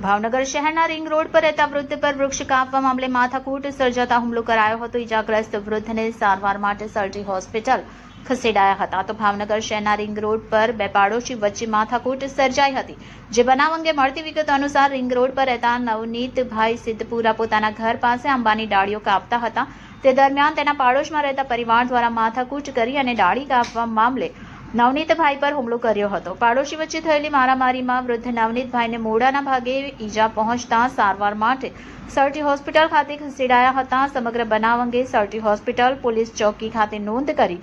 ભાવનગર શહેરના ring road પર રહેતા વૃદ્ધ પર વૃક્ષ કાપવા મામલે માથાકૂટ સર્જાતા હુમલો કરાયો હતો। ઇજાગ્રસ્ત વૃદ્ધને સારવાર માટે સર્ટી હોસ્પિટલ ખસેડાયા હતા। તો ભાવનગર શહેરના રિંગ રોડ પર બે પાડોશી વચ્ચે માથાકૂટ સર્જાઈ હતી। જે બનાવ અંગે મળતી વિગત અનુસાર રિંગ રોડ પર રહેતા નવનીતભાઈ સિદ્ધપુરા પોતાના ઘર પાસે આંબાની ડાળીઓ કાપતા હતા। તે દરમિયાન તેના પાડોશમાં રહેતા પરિવાર દ્વારા માથાકૂટ કરી અને ડાળી કાપવા મામલે નવનીતભાઈ પર હુમલો કર્યો હતો। પાડોશી વચ્ચે થયેલી મારામારીમાં વૃદ્ધ નવનીતભાઈને મોઢાના ભાગે ઈજા પહોંચતા સારવાર માટે સર્ટી હોસ્પિટલ ખાતે ખસેડાયા હતા। સમગ્ર બનાવ અંગે સર્ટી હોસ્પિટલ પોલીસ ચોકી ખાતે નોંધ કરી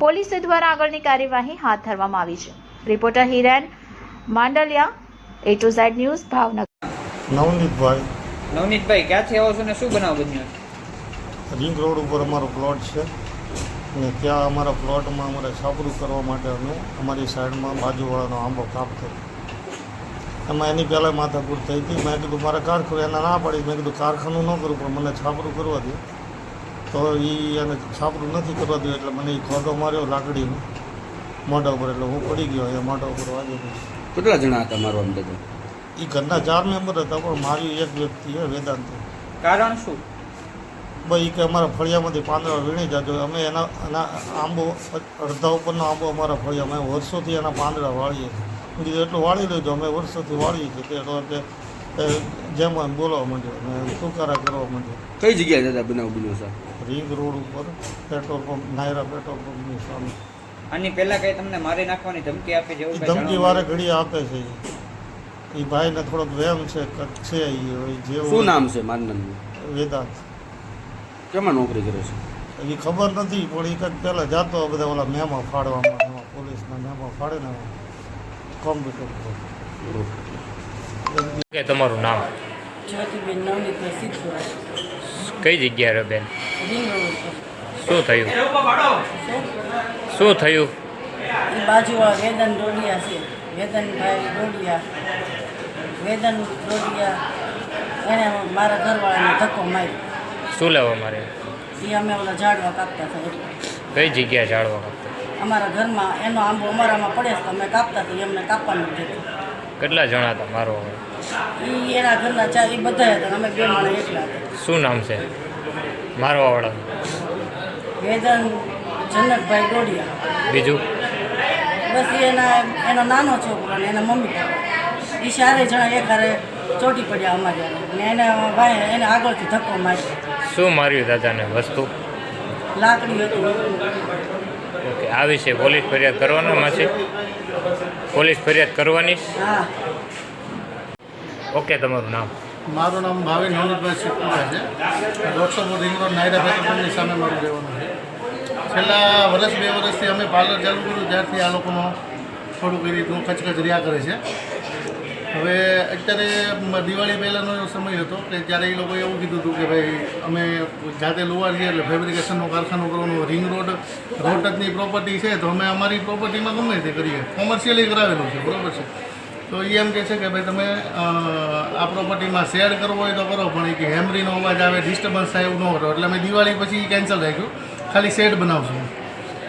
પોલીસ દ્વારા આગળની કાર્યવાહી હાથ ધરવામાં આવી છે। Reporter Hiren Mandaliya, A to Z news, Bhavnagar. Navnitbhai ક્યાંથી આવો છો ને શું બનાવ બન્યો? રિંગ રોડ ઉપર અમારો પ્લોટ છે અને ત્યાં અમારા પ્લોટમાં અમારે છાપરું કરવા માટે અમે અમારી સાઈડમાં બાજુવાળાનો આંબો કાપતો। એમાં એની પહેલાં માથાકૂટ થઈ હતી। મેં કીધું મારે કારખાનું એને ના પાડી, મેં કીધું કારખાનું ન કરું પણ મને છાપરું કરવા દે, તો એને છાપરું નથી કરવા દે એટલે મને એ ખોટો માર્યો લાકડીનો મોઢા ઉપર, એટલે હું પડી ગયો અહીંયા મોઢા ઉપર વાગ્યો। કેટલા જણા હતા મારો અંદાજો? એ ઘરના 4 મેમ્બર હતા પણ મારી એક વ્યક્તિ છે વેદાંત। કારણ શું? ભાઈ કે અમારા ફળિયામાંથી પાંદડા વીણી જતો, અમે એના આંબો અડધા ઉપરનો આંબો અમારા ફળિયામાં વર્ષોથી એના પાંદડા વાળીએ છીએ। કીધું એટલું વાળી લેજો, અમે વર્ષોથી વાળીએ છીએ તે જેમ એમ બોલવા માંડ્યો અને તુકારા કરવા માંડ્યો। કઈ જગ્યાએ દાદા બનાવ બન્યો છે? રિંગ રોડ ઉપર પેટ્રોલ પંપ, નાયરા પેટ્રોલ પંપની સામે। આની પહેલા કઈ તમને મારી નાખવાની ધમકી આપી છે? એવું ધમકી વારે ઘડી આપે છે એ ભાઈને થોડોક વહેમ છે છે જેવું। શું નામ છે માનનંદ? વેદાંત। કેમાં નોકરી કરે છે? એ ખબર નથી પણ એ કંઈક પહેલાં જતો બધા ઓલા મેમાં ફાડવામાં, એમાં પોલીસના મેમાં ફાડે ને કોમ્પ્યુટર કે તમારું નામ? જ્યોતિબેન નવનીતભાઈ સિદ્ધપુરા। કઈ જગ્યાએ રહે બેન? રિંગ રોડ ઉપર। શું થયું? શું થયું? એ બાજુવાળા વેદન ડોડિયા છે, વેદનભાઈ ડોડિયા, વેદન ડોડિયા એને મારા ઘરવાળાને ધક્કો માર્યો। શું લેવા મારે? એ અમે ઓલા ઝાડવા કાપતા હતા એટલે કઈ જગ્યાએ ઝાડવા કાપતા? અમારા ઘરમાં એનો આંબો અમારામાં પડે છે તો અમે કાપતા હતા, એમને કાપવાનું દીધું। કેટલા જણા હતા મારો? એ એના ઘરના 4 એ બધા હતા, અમે 2 માણસ એકલા હતા। શું નામ છે મારવાવાળા? વેદન જનકભાઈ ડોડિયા। બીજું? બસ એનો નાનો છોકરો ને એના મમ્મી પપ્પા, એ 4 જણા એક હારે ચોટી પડ્યા અમારે ને એને આગળથી ધક્કો માર્યો। શું માર્યું દાદાને? વસ્તુ? લાકડી હતી। ઓકે, આ વિશે પોલીસ ફરિયાદ કરવાના છે? પોલીસ ફરિયાદ કરવાની? હા। ઓકે, તમારું નામ? મારું નામ ભાવિન નવનીતભાઈ સિદ્ધપુરા છે। 150 રિંગ રોડ નાયરા પેટ્રોલ પંપની સામે મારું રહેવાનું છે। છેલ્લા 2 વર્ષથી અમે પાર્લર ચાલુ કર્યું ત્યારથી આ લોકોનો થોડુંક એ રીતનું કચકચ રહ્યા કરે છે। હવે અત્યારે દિવાળી પહેલાંનો એવો સમય હતો કે ત્યારે એ લોકોએ એવું કીધું હતું કે ભાઈ અમે જાતે લુવાર છીએ એટલે ફેબ્રિકેશનનું કારખાનું કરવાનું, રિંગ રોડ રોટની પ્રોપર્ટી છે તો અમે અમારી પ્રોપર્ટીમાં ગમે તે કરીએ, કોમર્શિયલી કરાવેલું છે, બરાબર છે। તો એ એમ કહે છે કે ભાઈ તમે આ પ્રોપર્ટીમાં શેર કરવો હોય તો કરો, પણ એ કે હેમરીનો અવાજ આવે, ડિસ્ટર્બન્સ થાય એવું ન કરો, એટલે અમે દિવાળી પછી કેન્સલ રાખ્યું, ખાલી શેડ બનાવશું।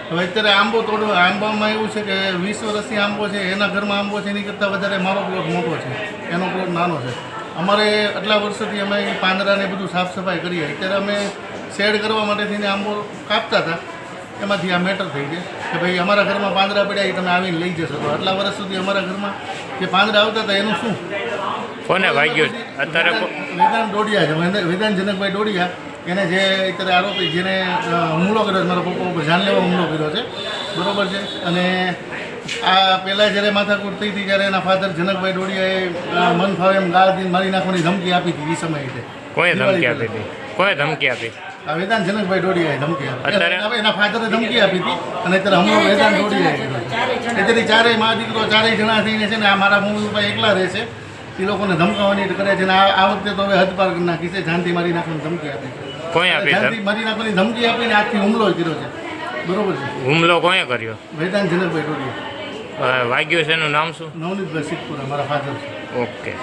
હવે અત્યારે આંબો તોડવા, આંબામાં એવું છે કે 20 વર્ષથી આંબો છે, એના ઘરમાં આંબો છે, એની કરતાં વધારે મારો પ્લોટ મોટો છે, એનો પ્લોટ નાનો છે। અમારે આટલા વર્ષોથી અમે પાંદડાને બધું સાફ સફાઈ કરીએ, અત્યારે અમે શેડ કરવા માટે થઈને આંબો કાપતા હતા, એમાંથી આ મેટર થઈ ગઈ કે ભાઈ અમારા ઘરમાં પાંદડા પડ્યા એ તમે આવીને લઈ જશો। તો આટલા વર્ષ સુધી અમારા ઘરમાં જે પાંદડા આવતા હતા એનું શું? કોને વાગ્યું અત્યારે? વેદાંત ડોડિયા છે, વેદાંત જનકભાઈ ડોડિયા, એને જે અત્યારે આરોપી જેને હુમલો કર્યો છે, મારા પપ્પા ઉપર જાનલેવા હુમલો કર્યો છે, બરાબર છે। અને આ પહેલાં જ્યારે માથાકૂટ થઈ હતી ત્યારે એના ફાધર જનકભાઈ ડોડિયાએ મન ફાવે એમ ગાળ દીને મારી નાખવાની ધમકી આપી હતી એ સમયે। કોઈ ધમકી આપી હતી? કોઈ ધમકી આપી? આ વેદાંત જનકભાઈ ડોડિયાએ ધમકી આપી, એના ફાધરે ધમકી આપી હતી અને અત્યારે હુમલો વેદાંત ડોડિયાએ અત્યારે 4 મા દીકરો 4 જણા થઈને છે ને આ મારા મમ્મી પપ્પા એકલા રહે છે, એ લોકોને ધમકાવવાની કરે છે ને આ વખતે તો હવે હદ પાર કરી નાખી છે, જાનથી મારી નાખવાની ધમકી આપી છે। કોઈ આપી? જાનથી મારી નાખવાની ધમકી આપીને આજથી હુમલો કર્યો છે, બરોબર છે। હુમલો કોણે કર્યો? વેદાંત જનકભાઈ ડોડિયા। વાગ્યું છે એનું નામ શું? નવનીતભાઈ સિદ્ધપુરા, મારા ફાધર છે। ઓકે।